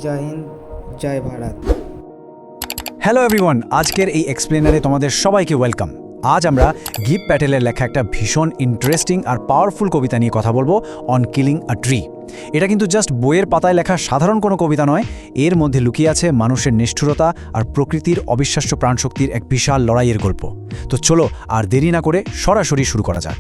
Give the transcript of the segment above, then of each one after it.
জয় হিন্দ, জয় Bharat. Hello everyone, আজকের এই এক্সপ্লেনারে তোমাদের সবাইকে ওয়েলকাম। আজ আমরা গিব প্যাটেলের লেখা একটা ভীষণ ইন্টারেস্টিং আর পাওয়ারফুল কবিতা নিয়ে কথা বলবো, অন কিলিং আ ট্রি। এটা কিন্তু জাস্ট বইয়ের পাতায় লেখা সাধারণ কোনো কবিতা নয়, এর মধ্যে লুকিয়ে আছে মানুষের নিষ্ঠুরতা আর প্রকৃতির অবিশ্বাস্য প্রাণশক্তির এক বিশাল লড়াইয়ের গল্প। তো চলো আর দেরি না করে সরাসরি শুরু করা যাক।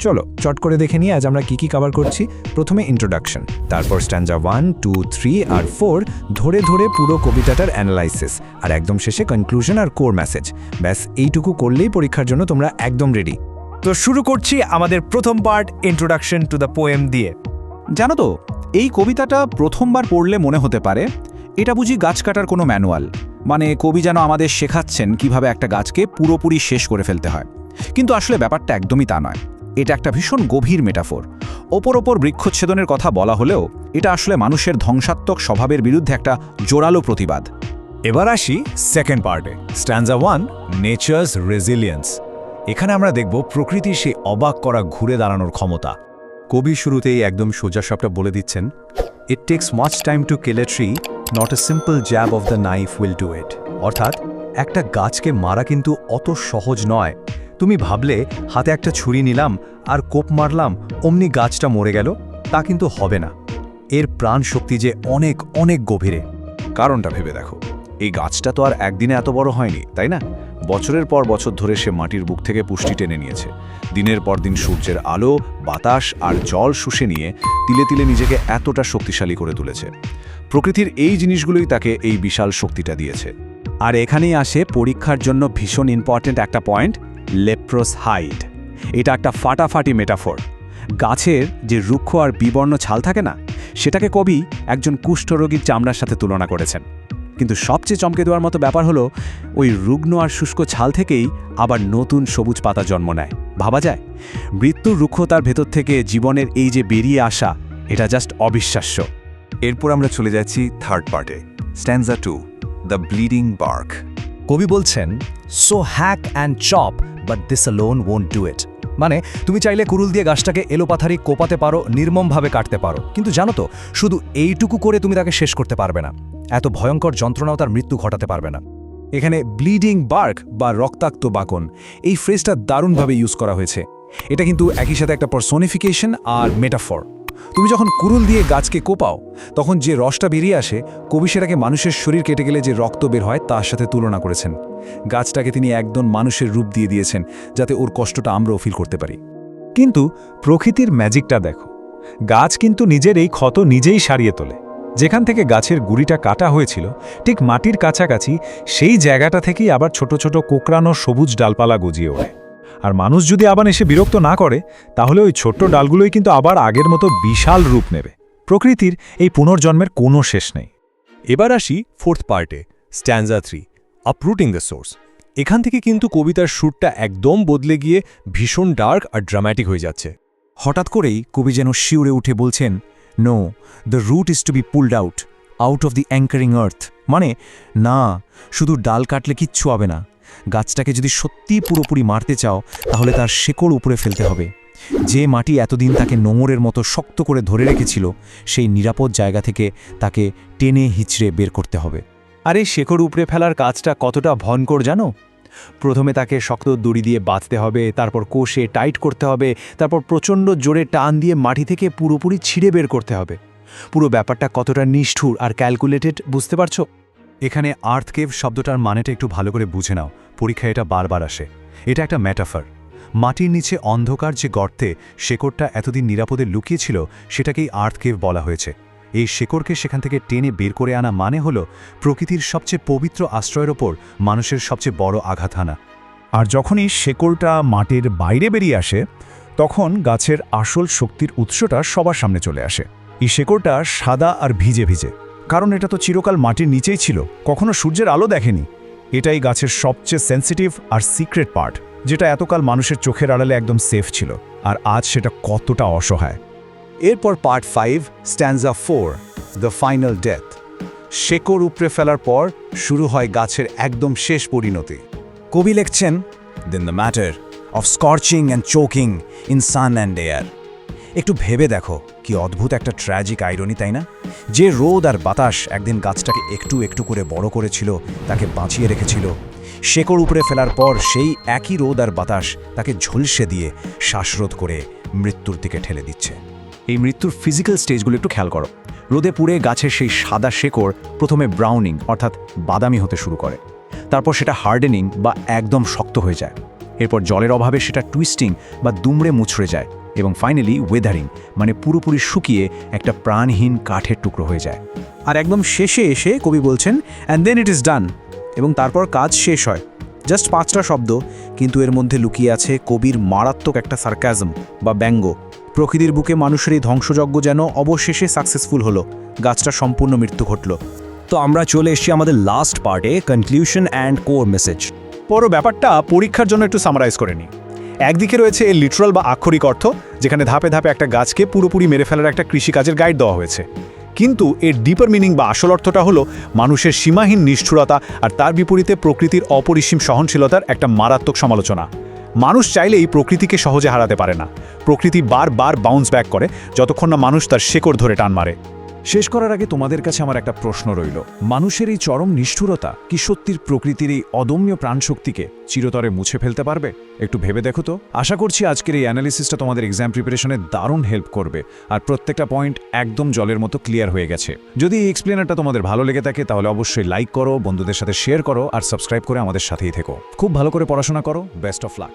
চলো চট করে দেখে নিই আজ আমরা কি কভার করছি। প্রথমে ইন্ট্রোডাকশন, তারপর স্ট্যান্জা 1, 2, 3 আর 4 ধরে ধরে পুরো কবিতাটার অ্যানালাইসিস, আর একদম শেষে কনক্লুশন আর কোর মেসেজ। ব্যাস এইটুকু করলেই পরীক্ষার জন্য তোমরা একদম রেডি। তো শুরু করছি আমাদের প্রথম part, introduction to the poem দিয়ে। জানো তো, এই কবিতাটা প্রথমবার পড়লে মনে হতে পারে এটা বুঝি গাছ কাটার কোনো ম্যানুয়াল, মানে কবি যেন আমাদের শেখাচ্ছেন কিভাবে একটা গাছকে পুরোপুরি শেষ করে ফেলতে হয়। কিন্তু আসলে ব্যাপারটা একদমই তা নয়। এটা একটা ভীষণ গভীর মেটাফোর। ওপর বৃক্ষচ্ছেদনের কথা বলা হলেও এটা আসলে মানুষের ধ্বংসাত্মক স্বভাবের বিরুদ্ধে একটা জোরালো প্রতিবাদ। এবার আসি সেকেন্ড পার্টে, স্ট্যান্জা 1, নেচারস রেজিলিয়েন্স। এখানে আমরা দেখব প্রকৃতির সেই অবাক করা ঘুরে দাঁড়ানোর ক্ষমতা। কবি শুরুতেই একদম সোজা সাপটা বলে দিচ্ছেন, it takes much time to kill a tree, not a simple jab of the knife will do it. অর্থাৎ একটা গাছকে মারা কিন্তু অত সহজ নয়। তুমি ভাবলে হাতে একটা ছুরি নিলাম আর কোপ মারলাম, অমনি গাছটা মরে গেল, তা কিন্তু হবে না। এর প্রাণ শক্তি যে অনেক অনেক গভীরে। কারণটা ভেবে দেখো, এই গাছটা তো আর একদিনে এত বড় হয়নি, তাই না? বছরের পর বছর ধরে সে মাটির বুক থেকে পুষ্টি টেনে নিয়েছে। দিনের পর দিন সূর্যের আলো, বাতাস আর জল শুষে নিয়ে তিলে তিলে নিজেকে এতটা শক্তিশালী করে তুলেছে। প্রকৃতির এই জিনিসগুলোই তাকে এই বিশাল শক্তিটা দিয়েছে। আর এখানেই আসে পরীক্ষার জন্য ভীষণ ইম্পর্ট্যান্ট একটা পয়েন্ট, লেপ্রোস হাইড। এটা একটা ফাটাফাটি মেটাফোর। গাছের যে রুক্ষ আর বিবর্ণ ছাল থাকে না, সেটাকে কবি একজন কুষ্ঠরোগীর চামড়ার সাথে তুলনা করেছেন। কিন্তু সবচেয়ে চমকে দেওয়ার মতো ব্যাপার হলো, ওই রুগ্ন আর শুষ্ক ছাল থেকেই আবার নতুন সবুজ পাতা জন্ম নেয়। ভাবা যায়, মৃত্যুর রুক্ষতার ভেতর থেকে জীবনের এই যে বেরিয়ে আসা, এটা জাস্ট অবিশ্বাস্য। এরপর আমরা চলে যাচ্ছি থার্ড পার্টে, স্ট্যান্জা 2, দ্য ব্লিডিং বার্ক। কবি বলছেন, so hack and chop, but this alone won't do it. মানে তুমি চাইলে কুরুল দিয়ে গাছটাকে এলোপাথারি কোপাতে পারো, নির্মমভাবে কাটতে পারো, কিন্তু জানো তো, শুধু এইটুকু করে তুমি তাকে শেষ করতে পারবে না। এত ভয়ঙ্কর যন্ত্রণাও তার মৃত্যু ঘটাতে পারবে না। এখানে ব্লিডিং বার্ক বা রক্তাক্ত বাকন, এই ফ্রেজটা দারুণভাবে ইউজ করা হয়েছে। এটা কিন্তু একই সাথে একটা পারসোনিফিকেশন আর মেটাফর। তুমি যখন কুরুল দিয়ে গাছকে কোপাও, তখন যে রসটা বেরিয়ে আসে, কবি সেটাকে মানুষের শরীর কেটে গেলে যে রক্ত বের হয় তার সাথে তুলনা করেছেন। গাছটাকে তিনি একদম মানুষের রূপ দিয়ে দিয়েছেন, যাতে ওর কষ্টটা আমরাও ফিল করতে পারি। কিন্তু প্রকৃতির ম্যাজিকটা দেখো, গাছ কিন্তু নিজের এই ক্ষত নিজেই সারিয়ে তোলে। যেখান থেকে গাছের গুড়িটা কাটা হয়েছিল, ঠিক মাটির কাছাকাছি সেই জায়গাটা থেকেই আবার ছোট ছোট কোকড়ানো সবুজ ডালপালা গজিয়ে ওঠে। আর মানুষ যদি আবার এসে বিরক্ত না করে, তাহলে ওই ছোট্ট ডালগুলোই কিন্তু আবার আগের মতো বিশাল রূপ নেবে। প্রকৃতির এই পুনর্জন্মের কোনো শেষ নেই। এবার আসি ফোর্থ পার্টে, স্ট্যান্জা 3, আপরুটিং দ্য সোর্স। এখান থেকে কিন্তু কবিতার সুরটা একদম বদলে গিয়ে ভীষণ ডার্ক আর ড্রামাটিক হয়ে যাচ্ছে। হঠাৎ করেই কবি যেন শিউরে উঠে বলছেন, no, the root is to be pulled out of the anchoring earth. মানে না, শুধু ডাল কাটলে কিচ্ছু হবে না। গাছটাকে যদি সত্যিই পুরোপুরি মারতে চাও, তাহলে তার শেকড় উপরে ফেলতে হবে। যে মাটি এতদিন তাকে নোঙরের মতো শক্ত করে ধরে রেখেছিল, সেই নিরাপদ জায়গা থেকে তাকে টেনে হিচড়ে বের করতে হবে। আর এই শেকড় উপড়ে ফেলার কাজটা কতটা ভয়ঙ্কর জানো? প্রথমে তাকে শক্ত দড়ি দিয়ে বাঁধতে হবে, তারপর কোষে টাইট করতে হবে, তারপর প্রচণ্ড জোরে টান দিয়ে মাটি থেকে পুরোপুরি ছিঁড়ে বের করতে হবে। পুরো ব্যাপারটা কতটা নিষ্ঠুর আর ক্যালকুলেটেড, বুঝতে পারছো? এখানে আর্থকেভ শব্দটার মানেটা একটু ভালো করে বুঝে নাও, পরীক্ষায় এটা বারবার আসে। এটা একটা মেটাফর। মাটির নিচে অন্ধকার যে গর্তে শেকড়টা এতদিন নিরাপদে লুকিয়েছিল, সেটাকেই আর্থকেভ বলা হয়েছে। এই শেকড়কে সেখান থেকে টেনে বের করে আনা মানে হলো প্রকৃতির সবচেয়ে পবিত্র আশ্রয়ের ওপর মানুষের সবচেয়ে বড় আঘাত হানা। আর যখনই শেকড়টা মাটির বাইরে বেরিয়ে আসে, তখন গাছের আসল শক্তির উৎসটা সবার সামনে চলে আসে। এই শেকড়টা সাদা আর ভিজে ভিজে, কারণ এটা তো চিরকাল মাটির নিচেই ছিল, কখনো সূর্যের আলো দেখেনি। এটাই গাছের সবচেয়ে সেন্সিটিভ আর সিক্রেট পার্ট, যেটা এতকাল মানুষের চোখের আড়ালে একদম সেফ ছিল, আর আজ সেটা কতটা অসহায়। এরপর পার্ট 5, স্ট্যান্জা 4, দ্য ফাইনাল ডেথ। শেকড় উপড়ে ফেলার পর শুরু হয় গাছের একদম শেষ পরিণতি। কবি লিখছেন, then the matter of scorching and choking in sun and air. একটু ভেবে দেখো কি অদ্ভুত একটা ট্র্যাজিক আইরনি, তাই না? যে রোদ আর বাতাস একদিন গাছটাকে একটু একটু করে বড় করেছিল, তাকে বাঁচিয়ে রেখেছিল, শেকড় উপরে ফেলার পর সেই একই রোদ আর বাতাস তাকে ঝলসে দিয়ে শ্বাসরোধ করে মৃত্যুর দিকে ঠেলে দিচ্ছে। এই মৃত্যুর ফিজিক্যাল স্টেজগুলো একটু খেয়াল করো। রোদে পুড়ে গাছের সেই সাদা শেকড় প্রথমে ব্রাউনিং অর্থাৎ বাদামি হতে শুরু করে, তারপর সেটা হার্ডেনিং বা একদম শক্ত হয়ে যায়, এরপর জলের অভাবে সেটা টুইস্টিং বা দুমড়ে মুচড়ে যায়, এবং ফাইনালি ওয়েদারিং মানে পুরোপুরি শুকিয়ে একটা প্রাণহীন কাঠের টুকরো হয়ে যায়। আর একদম শেষে এসে কবি বলছেন and then it is done, এবং তারপর কাজ শেষ হয়। জাস্ট 5টা শব্দ, কিন্তু এর মধ্যে লুকিয়ে আছে কবির মারাত্মক একটা সার্কাজম বা ব্যঙ্গ। প্রকৃতির বুকে মানুষের এই ধ্বংসযজ্ঞ যেন অবশেষে সাকসেসফুল হলো, গাছটা সম্পূর্ণ মৃত্যু ঘটল। তো আমরা চলে এসেছি আমাদের লাস্ট পার্টে, কনক্লুশন অ্যান্ড কোর মেসেজ। পুরো ব্যাপারটা পরীক্ষার জন্য একটু সামারাইজ করে নিই। একদিকে রয়েছে এর লিটারাল বা আক্ষরিক অর্থ, যেখানে ধাপে ধাপে একটা গাছকে পুরোপুরি মেরে ফেলার একটা কৃষিকাজের গাইড দেওয়া হয়েছে। কিন্তু এর ডিপার মিনিং বা আসল অর্থটা হলো মানুষের সীমাহীন নিষ্ঠুরতা আর তার বিপরীতে প্রকৃতির অপরিসীম সহনশীলতার একটা মারাত্মক সমালোচনা। মানুষ চাইলেই প্রকৃতিকে সহজে হারাতে পারে না। প্রকৃতি বারবার বাউন্স ব্যাক করে যতক্ষণ না মানুষ তার শেকড় ধরে টান মারে। শেষ করার আগে তোমাদের কাছে আমার একটা প্রশ্ন রইল, মানুষের এই চরম নিষ্ঠুরতা কি সত্যির প্রকৃতির এই অদম্য প্রাণশক্তিকে চিরতরে মুছে ফেলতে পারবে? একটু ভেবে দেখো তো। আশা করছি আজকের এই অ্যানালিসিসটা তোমাদের এক্সাম প্রিপারেশনে দারুণ হেল্প করবে, আর প্রত্যেকটা পয়েন্ট একদম জলের মতো ক্লিয়ার হয়ে গেছে। যদি এই এক্সপ্লেনারটা তোমাদের ভালো লেগে থাকে তাহলে অবশ্যই লাইক করো, বন্ধুদের সাথে শেয়ার করো, আর সাবস্ক্রাইব করে আমাদের সাথেই থেকো। খুব ভালো করে পড়াশোনা করো। Best of luck.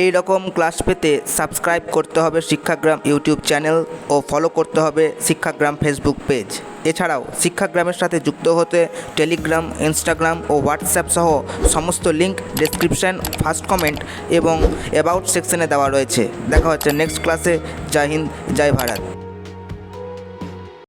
এই রকম ক্লাস পেতে সাবস্ক্রাইব করতে হবে শিক্ষাগ্রাম ইউটিউব চ্যানেল ও ফলো করতে হবে শিক্ষাগ্রাম ফেসবুক পেজ। এছাড়াও শিক্ষাগ্রামের সাথে যুক্ত হতে টেলিগ্রাম, ইনস্টাগ্রাম ও হোয়াটসঅ্যাপ সহ সমস্ত লিঙ্ক ডেসক্রিপশন, ফার্স্ট কমেন্ট এবং অ্যাবাউট সেকশনে দেওয়া রয়েছে। দেখা হচ্ছে নেক্সট ক্লাসে। জয় হিন্দ, জয় ভারত।